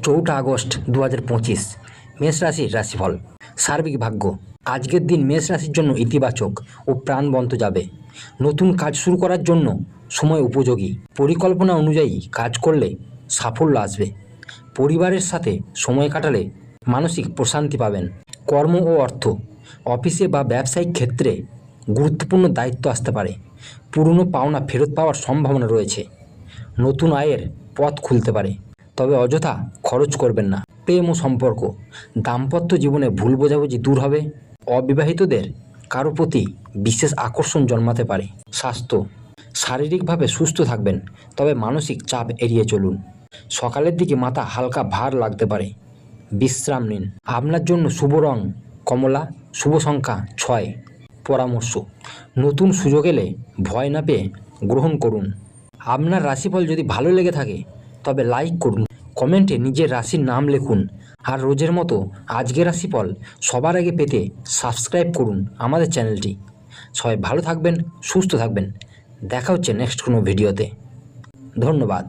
4 August 2025 মেষ রাশির রাশিফল। সার্বিক ভাগ্য। আজকের দিন মেষ রাশির জন্য ইতিবাচক ও প্রাণবন্ত যাবে। নতুন কাজ শুরু করার জন্য সময় উপযোগী। পরিকল্পনা অনুযায়ী কাজ করলে সাফল্য আসবে। পরিবারের সাথে সময় কাটালে মানসিক প্রশান্তি পাবেন। কর্ম ও অর্থ। অফিসে বা ব্যবসায়িক ক্ষেত্রে গুরুত্বপূর্ণ দায়িত্ব আসতে পারে। পুরনো পাওনা ফেরত পাওয়ার সম্ভাবনা রয়েছে। নতুন আয়ের পথ খুলতে পারে, তবে অযথা খরচ করবেন না। প্রেম ও সম্পর্ক। দাম্পত্য জীবনে ভুল বোঝাবুঝি দূর হবে। অবিবাহিতদের কারো প্রতি বিশেষ আকর্ষণ জন্মাতে পারে। স্বাস্থ্য। শারীরিকভাবে সুস্থ থাকবেন, তবে মানসিক চাপ এড়িয়ে চলুন। সকালের দিকে মাথা হালকা ভার লাগতে পারে। বিশ্রাম নিন। আপনার জন্য শুভ রং কমলা, শুভ সংখ্যা 6। পরামর্শ। নতুন সুযোগ এলে ভয় না পেয়ে গ্রহণ করুন। আপনার রাশিফল যদি ভালো লেগে থাকে তবে লাইক করুন, কমেন্টে নিজের রাশির নাম লিখুন। আর রোজের মতো আজকের রাশিফল সবার আগে পেতে সাবস্ক্রাইব করুন আমাদের চ্যানেলটি। সবাই ভালো থাকবেন, সুস্থ থাকবেন। দেখা হচ্ছে নেক্সট কোনো ভিডিওতে। ধন্যবাদ।